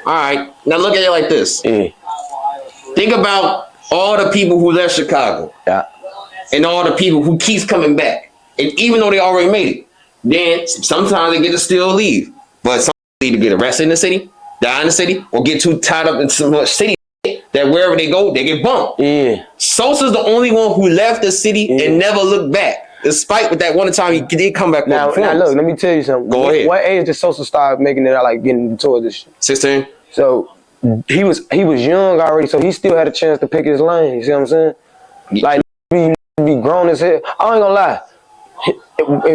All right, now look at it like this. Yeah. Think about all the people who left Chicago. Yeah. And all the people who keeps coming back. And even though they already made it, then sometimes they get to still leave. But some either get arrested in the city, die in the city, or get too tied up in so much city that wherever they go, they get bumped. Yeah. Sosa's the only one who left the city and never looked back. Despite with that one time he did come back. Now look, let me tell you something. Go ahead. What age did Sosa start making it out, like getting towards this shit? 16. So he was young already, so he still had a chance to pick his lane. You see what I'm saying? Yeah. Like be grown as hell. I ain't gonna lie.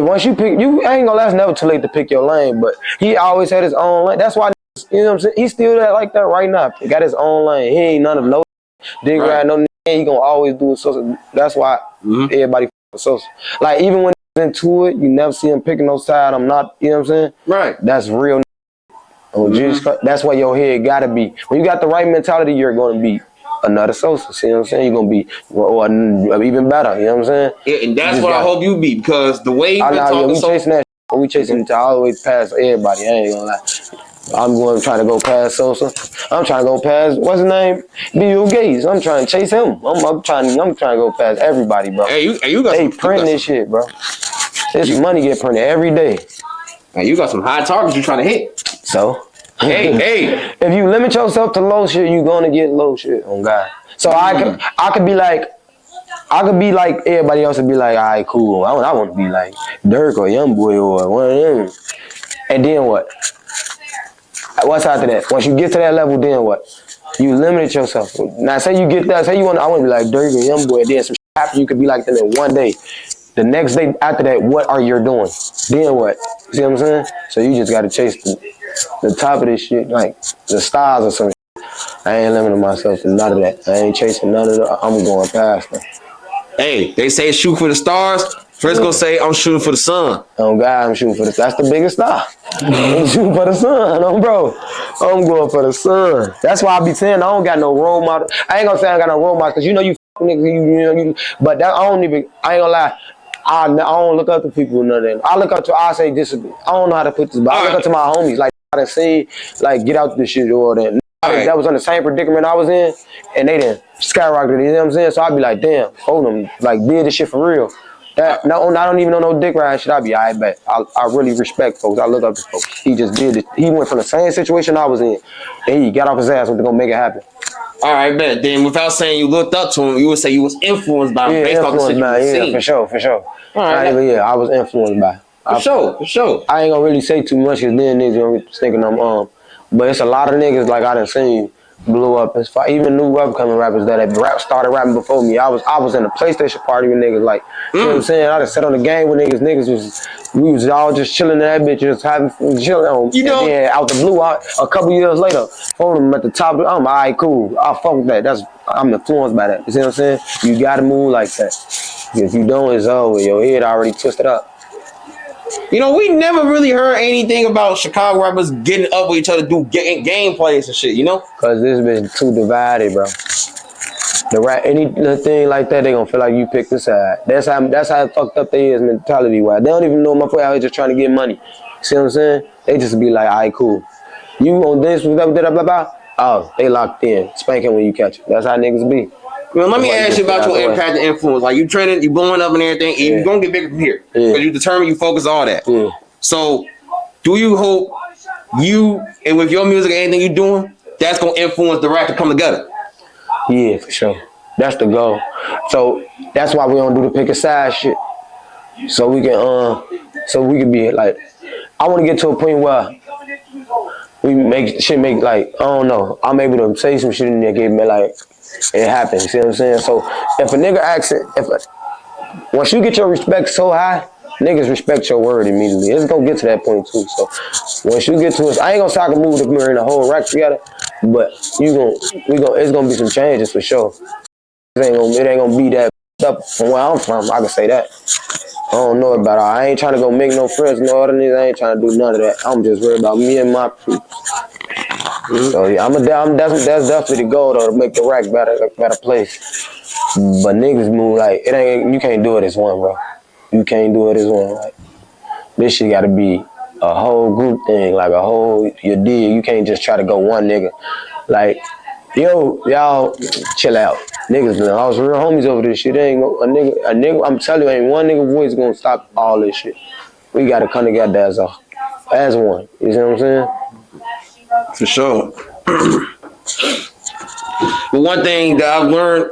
Once you pick, you ain't gonna lie. It's never too late to pick your lane. But he always had his own lane. That's why, you know what I'm saying. He's still like that right now. He got his own lane. He ain't none of no dig right. No. He gonna always do it. Sosa. That's why everybody for Sosa. Like even when he's into it, you never see him picking no side. I'm not. You know what I'm saying? Right. That's real. Oh, Jesus Christ. That's why your head gotta be. When you got the right mentality, you're gonna be another Sosa. See what I'm saying? You're gonna be or even better. You know what I'm saying? Yeah, and that's what I hope you be, because the way you've been talking, we chasing that. We chasing it all the way past everybody. I ain't gonna lie. I'm going trying to go past Sosa. I'm trying to go past what's his name? Bill Gates. I'm trying to chase him. I'm trying to go past everybody, bro. Hey, you got they printing this shit, bro. This money get printed every day. Hey, you got some high targets you trying to hit. So, hey, if you limit yourself to low shit, you gonna get low shit on God. So I could be like everybody else would be like, all right, cool. I want to be like Dirk or Youngboy or one of them. And then what? What's after that? Once you get to that level, then what? You limit yourself. Now, say you get that. Say I want to be like Dirk or Youngboy. And then some shit happen. You could be like them in one day. The next day after that, what are you doing? Then what? See what I'm saying? So you just got to chase the top of this shit, like the stars or some shit. I ain't limiting myself to none of that. I ain't chasing none of that. I'm going past them. Hey, they say shoot for the stars. Frisco say I'm shooting for the sun. Oh God, I'm shooting for that's the biggest star. I'm shooting for the sun, bro. I'm going for the sun. That's why I be saying I don't got no role model. I ain't gonna say I got no role model because you know you niggas, but that I ain't gonna lie. I don't look up to people or nothing. I look up to, I say discipline. I don't know how to put this, but I look up to my homies. Like, I done seen, like, get out this shit or that. That was on the same predicament I was in, and they done skyrocketed, you know what I'm saying? So I'd be like, damn, hold them, like, did this shit for real. I don't even know no dick ride shit. I'd be, I bet. I really respect folks. I look up to folks. He just did it. He went from the same situation I was in, and he got off his ass and gonna make it happen. All right, bet. Then without saying you looked up to him, you would say you was influenced by him based off the shit you seen. For sure. All right. I was influenced by. For sure. I ain't gonna really say too much because then niggas gonna be thinking I'm but it's a lot of niggas like I done seen blew up. It's even new upcoming rappers that started rapping before me. I was in a PlayStation party with niggas like, you know what I'm saying? I done sat on the game with niggas. We was all just chilling in that bitch, just having chilling on. You know, and then out the blue, a couple years later, phone them at the top. I'm all right, cool. I fuck with that. I'm influenced by that. You see what I'm saying? You gotta move like that. If you don't, it's over. Your head already twisted up. You know, we never really heard anything about Chicago rappers getting up with each other, getting gameplays and shit, you know? Cause this bitch too divided, bro. Anything like that, they gonna feel like you picked a side. That's how fucked up they is mentality wise. They don't even know my boy out here just trying to get money. See what I'm saying? They just be like, all right, cool. You on this, blah, blah, blah, blah. Oh, they locked in. Spanking when you catch it. That's how niggas be. Well, let me ask you about your impact and influence. Like, you trending, you blowing up and everything, and you're going to get bigger from here. Because you determine, you focus all that. Yeah. So, do you hope and with your music and anything you're doing, that's going to influence the rap to come together? Yeah, for sure. That's the goal. So, that's why we don't do the pick a side shit. So we can be like, I want to get to a point where we make like, I don't know, I'm able to say some shit in there, get me like, it happens, you see what I'm saying? So if a nigga asks it, once you get your respect so high, niggas respect your word immediately. It's gonna get to that point too. So once you get to it, I ain't gonna say I can move the mirror in the whole rack together, but it's gonna be some changes for sure. It ain't gonna be that up from where I'm from. I can say that. I don't know about it. I ain't trying to go make no friends, no other niggas. I ain't trying to do none of that. I'm just worried about me and my people. So yeah, that's definitely the goal though, to make the rack better place. But niggas move like it ain't. You can't do it as one, bro. You can't do it as one. Like this shit got to be a whole group thing, like a whole, you dig, you can't just try to go one nigga. Like, yo, y'all chill out. Niggas, man, I was real homies over this shit. There ain't a nigga, I'm telling you, ain't one nigga voice gonna stop all this shit. We gotta come together as one. You see what I'm saying? For sure. But one thing that I've learned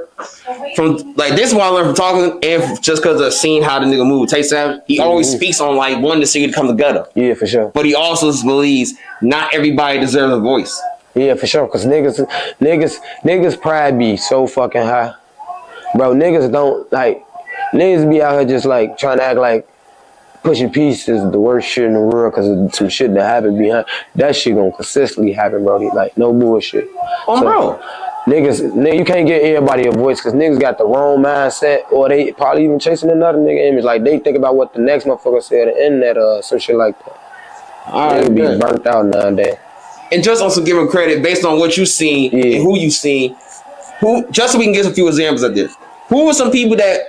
from, like, this is what I learned from talking, and just because of seeing how the nigga move. Tay Savage, he always speaks on, like, wanting the city to come together. Yeah, for sure. But he also believes not everybody deserves a voice. Yeah, for sure. Cause niggas pride be so fucking high, bro. Niggas don't like. Niggas be out here just like trying to act like pushing peace is the worst shit in the world because of some shit that happened behind. That shit gonna consistently happen, bro. Like no bullshit. Bro. Niggas, you can't get everybody a voice because niggas got the wrong mindset, or they probably even chasing another nigga image. Like they think about what the next motherfucker said on the internet or some shit like that. Niggas be burnt out nowadays. And just also give him credit based on what you seen and who you seen. Just so we can get a few examples of this. Who are some people that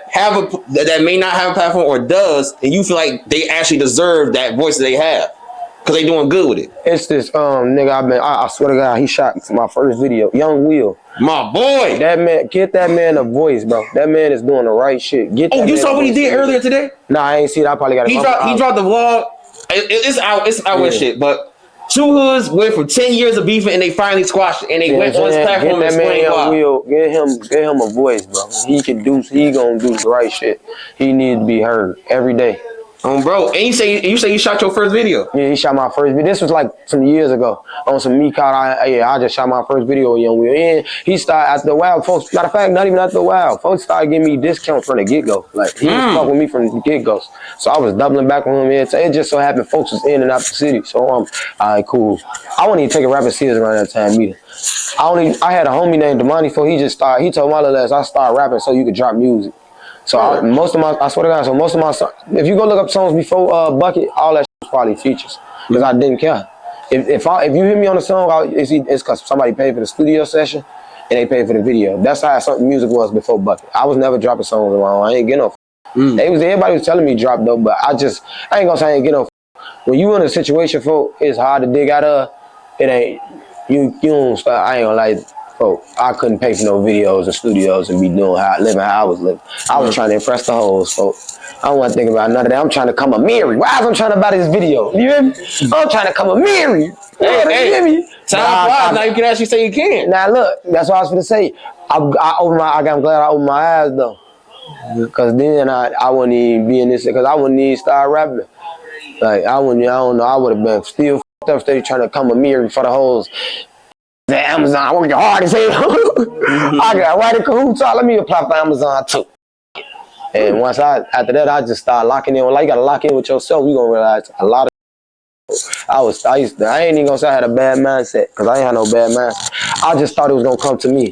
that may not have a platform or does, and you feel like they actually deserve that voice that they have because they doing good with it? It's this nigga. I swear to God, he shot my first video. Young Will, my boy. That man, get that man a voice, bro. That man is doing the right shit. Get. You saw what he did earlier today? Nah, I ain't see it. I probably got it. He dropped the vlog. It's out with shit, but. Two hoods went for 10 years of beefing and they finally squashed it and they went on his platform and explained why. Get him a voice, bro. He gonna do the right shit. He needs to be heard every day. Bro, and you say you shot your first video. Yeah, he shot my first video. This was like some years ago on some me called. I just shot my first video with Young Will. And he started after a while, folks. Matter of fact, not even after a while, folks started giving me discounts from the get go. Like he was fucking with me from the get go. So I was doubling back on him. It just so happened folks was in and out the city. So all right, cool. I wasn't even taking rapping serious around that time either. I had a homie named Damani. He told my little ass I started rapping so you could drop music. So I swear to God, so most of my songs, if you go look up songs before Bucket, all that shit was probably features. Because I didn't care. If you hear me on the song, it's because somebody paid for the studio session and they paid for the video. That's how something music was before Bucket. I was never dropping songs on my own. I ain't getting no everybody was telling me drop though, but I ain't gonna say I ain't getting no. When you in a situation, folk, it's hard to dig out of. It ain't, you don't start, I ain't gonna lie. I couldn't pay for no videos and studios and be living how I was living. I was trying to impress the hoes, folks. I don't want to think about none of that. I'm trying to come a Mary. Why am I trying to buy this video? You hear me? I'm trying to come a Mary. Hey, time flies. Now you can actually say you can. Now look, that's what I was going to say. I'm glad I opened my eyes though, because then I wouldn't even be in this. Because I wouldn't even start rapping. Like I don't know. I would have been still fucked up, steady trying to come a Mary for the hoes. Amazon, I work hard as hell. I got right in Kahoot, let me apply for Amazon too. And after that, I just started locking in. Like you gotta lock in with yourself, you gonna realize a lot of. I ain't even gonna say I had a bad mindset, because I ain't had no bad mindset. I just thought it was gonna come to me.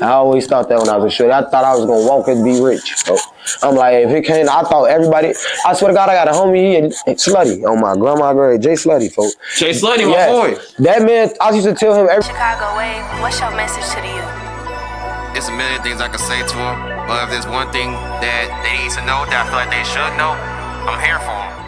I always thought that when I was a shorty. I thought I was gonna walk and be rich. So I'm like, if it came, I thought everybody. I swear to God, I got a homie here, Slutty, on my grandma grave, Jay Slutty, folks. Jay Slutty, my boy. That man, I used to tell him every. Chicago Wave, what's your message to the youth? There's a million things I could say to him, but if there's one thing that they need to know that I feel like they should know, I'm here for them.